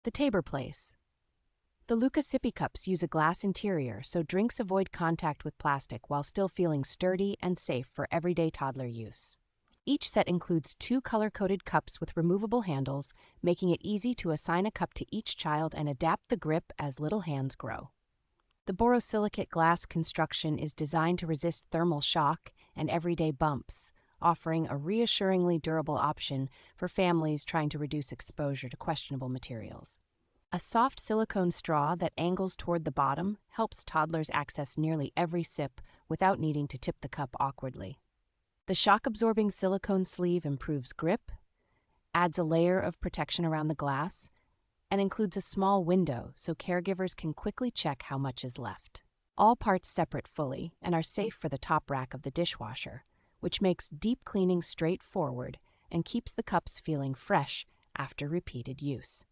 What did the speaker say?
The Tabor place. The Luca Sippy cups use a glass interior so drinks avoid contact with plastic while still feeling sturdy and safe for everyday toddler use. Each set includes 2 color-coded cups with removable handles, making it easy to assign a cup to each child and adapt the grip as little hands grow. The borosilicate glass construction is designed to resist thermal shock and everyday bumps, offering a reassuringly durable option for families trying to reduce exposure to questionable materials. A soft silicone straw that angles toward the bottom helps toddlers access nearly every sip without needing to tip the cup awkwardly. The shock-absorbing silicone sleeve improves grip, adds a layer of protection around the glass, and includes a small window so caregivers can quickly check how much is left. All parts separate fully and are safe for the top rack of the dishwasher, which makes deep cleaning straightforward and keeps the cups feeling fresh after repeated use.